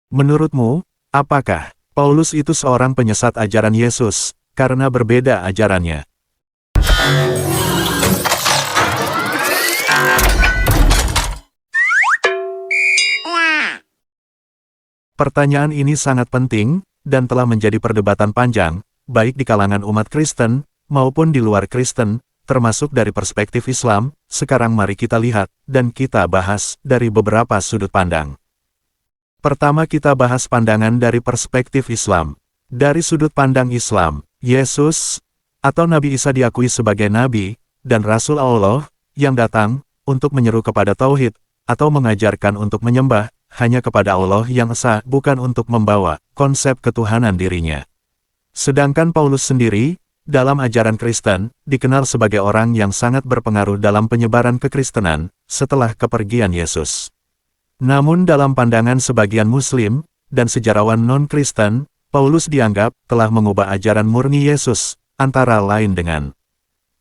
Menurutmu, apakah Paulus itu seorang penyesat ajaran Yesus, karena berbeda ajarannya? Pertanyaan ini sangat penting, dan telah menjadi perdebatan panjang, baik di kalangan umat Kristen, maupun di luar Kristen, termasuk dari perspektif Islam. Sekarang mari kita lihat, dan kita bahas, dari beberapa sudut pandang. Pertama kita bahas pandangan dari perspektif Islam. Dari sudut pandang Islam, Yesus, atau Nabi Isa diakui sebagai Nabi, dan Rasul Allah, yang datang, untuk menyeru kepada Tauhid, atau mengajarkan untuk menyembah, hanya kepada Allah yang esa, bukan untuk membawa konsep ketuhanan dirinya. Sedangkan Paulus sendiri, dalam ajaran Kristen, dikenal sebagai orang yang sangat berpengaruh dalam penyebaran kekristenan, setelah kepergian Yesus. Namun dalam pandangan sebagian Muslim, dan sejarawan non-Kristen, Paulus dianggap telah mengubah ajaran murni Yesus, antara lain dengan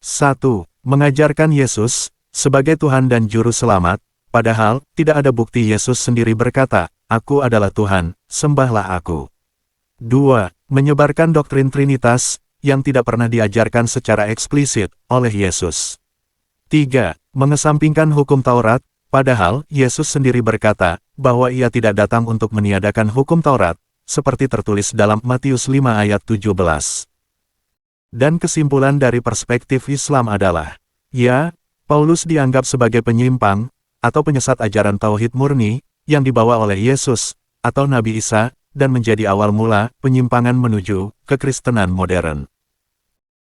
1. Mengajarkan Yesus sebagai Tuhan dan Juru Selamat, padahal tidak ada bukti Yesus sendiri berkata, "Aku adalah Tuhan, sembahlah aku." 2. Menyebarkan doktrin Trinitas, yang tidak pernah diajarkan secara eksplisit oleh Yesus. 3. Mengesampingkan hukum Taurat, padahal Yesus sendiri berkata bahwa ia tidak datang untuk meniadakan hukum Taurat, seperti tertulis dalam Matius 5 ayat 17. Dan kesimpulan dari perspektif Islam adalah, ya, Paulus dianggap sebagai penyimpang, atau penyesat ajaran Tauhid murni, yang dibawa oleh Yesus, atau Nabi Isa, dan menjadi awal mula penyimpangan menuju kekristenan modern.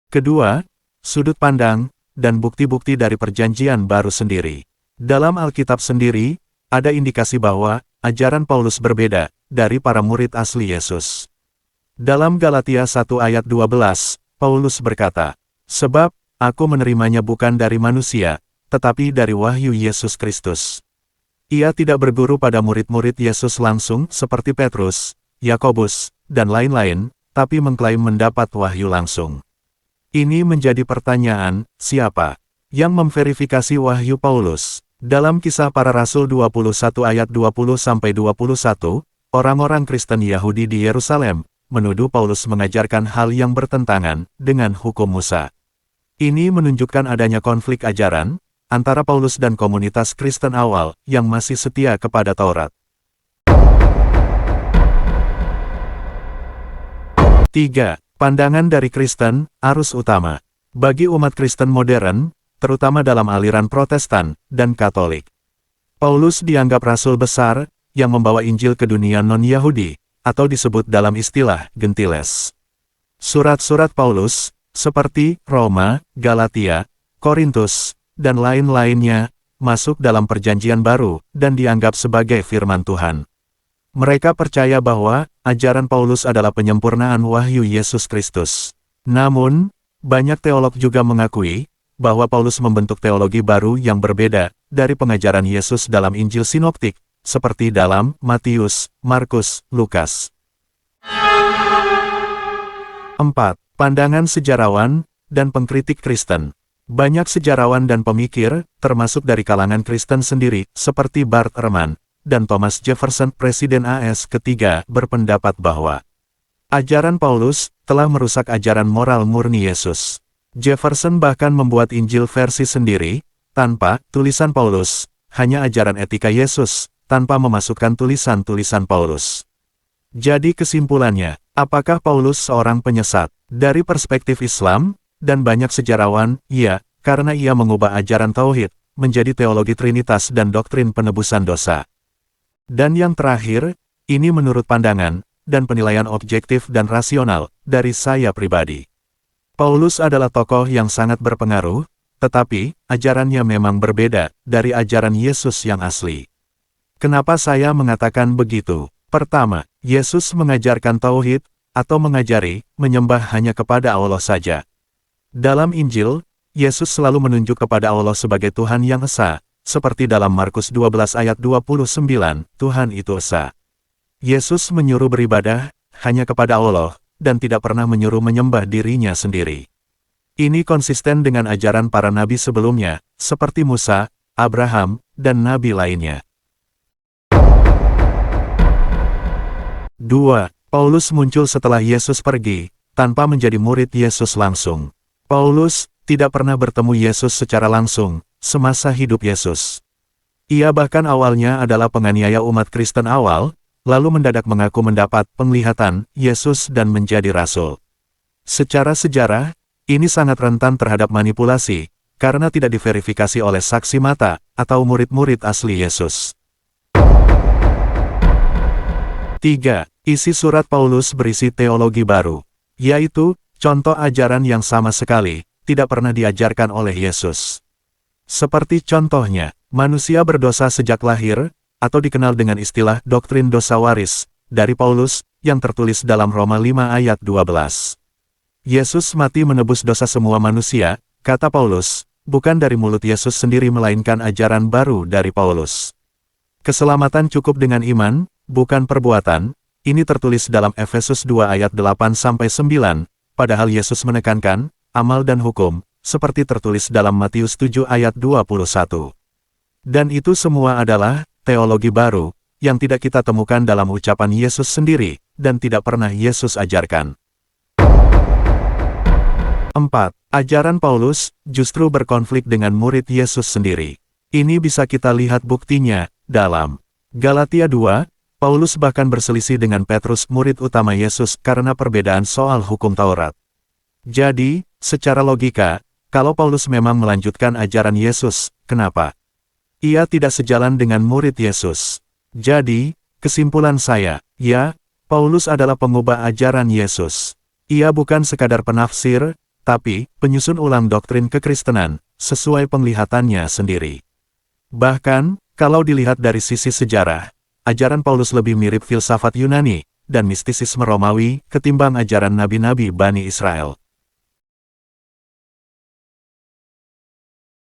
Kedua, sudut pandang, dan bukti-bukti dari perjanjian baru sendiri. Dalam Alkitab sendiri, ada indikasi bahwa ajaran Paulus berbeda dari para murid asli Yesus. Dalam Galatia 1 ayat 12, Paulus berkata, "Sebab aku menerimanya bukan dari manusia, tetapi dari wahyu Yesus Kristus." Ia tidak berguru pada murid-murid Yesus langsung seperti Petrus, Yakobus, dan lain-lain, tapi mengklaim mendapat wahyu langsung. Ini menjadi pertanyaan, siapa yang memverifikasi wahyu Paulus? Dalam Kisah Para Rasul 21 ayat 20-21, orang-orang Kristen Yahudi di Yerusalem menuduh Paulus mengajarkan hal yang bertentangan dengan hukum Musa. Ini menunjukkan adanya konflik ajaran antara Paulus dan komunitas Kristen awal yang masih setia kepada Taurat. 3. Pandangan dari Kristen, arus utama. Bagi umat Kristen modern, terutama dalam aliran Protestan dan Katolik, Paulus dianggap rasul besar yang membawa Injil ke dunia non-Yahudi, atau disebut dalam istilah gentiles. Surat-surat Paulus, seperti Roma, Galatia, Korintus, dan lain-lainnya, masuk dalam perjanjian baru, dan dianggap sebagai firman Tuhan. Mereka percaya bahwa ajaran Paulus adalah penyempurnaan wahyu Yesus Kristus. Namun, banyak teolog juga mengakui bahwa Paulus membentuk teologi baru yang berbeda dari pengajaran Yesus dalam Injil Sinoptik, seperti dalam Matius, Markus, Lukas. 4. Pandangan sejarawan dan pengkritik Kristen. Banyak sejarawan dan pemikir, termasuk dari kalangan Kristen sendiri, seperti Bart Ehrman dan Thomas Jefferson, Presiden AS ketiga, berpendapat bahwa ajaran Paulus telah merusak ajaran moral murni Yesus. Jefferson bahkan membuat Injil versi sendiri, tanpa tulisan Paulus, hanya ajaran etika Yesus, tanpa memasukkan tulisan-tulisan Paulus. Jadi kesimpulannya, apakah Paulus seorang penyesat? Dari perspektif Islam, dan banyak sejarawan, iya, karena ia mengubah ajaran Tauhid, menjadi teologi Trinitas dan doktrin penebusan dosa. Dan yang terakhir, ini menurut pandangan, dan penilaian objektif dan rasional, dari saya pribadi. Paulus adalah tokoh yang sangat berpengaruh, tetapi, ajarannya memang berbeda, dari ajaran Yesus yang asli. Kenapa saya mengatakan begitu? Pertama, Yesus mengajarkan Tauhid, atau mengajari, menyembah hanya kepada Allah saja. Dalam Injil, Yesus selalu menunjuk kepada Allah sebagai Tuhan yang esa, seperti dalam Markus 12 ayat 29, Tuhan itu esa. Yesus menyuruh beribadah, hanya kepada Allah, dan tidak pernah menyuruh menyembah dirinya sendiri. Ini konsisten dengan ajaran para nabi sebelumnya, seperti Musa, Abraham, dan nabi lainnya. 2. Paulus muncul setelah Yesus pergi, tanpa menjadi murid Yesus langsung. Paulus tidak pernah bertemu Yesus secara langsung, semasa hidup Yesus. Ia bahkan awalnya adalah penganiaya umat Kristen awal, lalu mendadak mengaku mendapat penglihatan Yesus dan menjadi rasul. Secara sejarah, ini sangat rentan terhadap manipulasi, karena tidak diverifikasi oleh saksi mata atau murid-murid asli Yesus. 3. Isi surat Paulus berisi teologi baru, yaitu contoh ajaran yang sama sekali tidak pernah diajarkan oleh Yesus. Seperti contohnya, manusia berdosa sejak lahir, atau dikenal dengan istilah doktrin dosa waris, dari Paulus, yang tertulis dalam Roma 5 ayat 12. Yesus mati menebus dosa semua manusia, kata Paulus, bukan dari mulut Yesus sendiri melainkan ajaran baru dari Paulus. Keselamatan cukup dengan iman, bukan perbuatan, ini tertulis dalam Efesus 2 ayat 8-9, padahal Yesus menekankan, amal dan hukum, seperti tertulis dalam Matius 7 ayat 21. Dan itu semua adalah teologi baru, yang tidak kita temukan dalam ucapan Yesus sendiri, dan tidak pernah Yesus ajarkan. 4. Ajaran Paulus justru berkonflik dengan murid Yesus sendiri. Ini bisa kita lihat buktinya dalam Galatia 2, Paulus bahkan berselisih dengan Petrus murid utama Yesus karena perbedaan soal hukum Taurat. Jadi, secara logika, kalau Paulus memang melanjutkan ajaran Yesus, kenapa ia tidak sejalan dengan murid Yesus? Jadi, kesimpulan saya, ya, Paulus adalah pengubah ajaran Yesus. Ia bukan sekadar penafsir, tapi penyusun ulang doktrin kekristenan, sesuai penglihatannya sendiri. Bahkan, kalau dilihat dari sisi sejarah, ajaran Paulus lebih mirip filsafat Yunani dan mistisisme Romawi ketimbang ajaran nabi-nabi Bani Israel.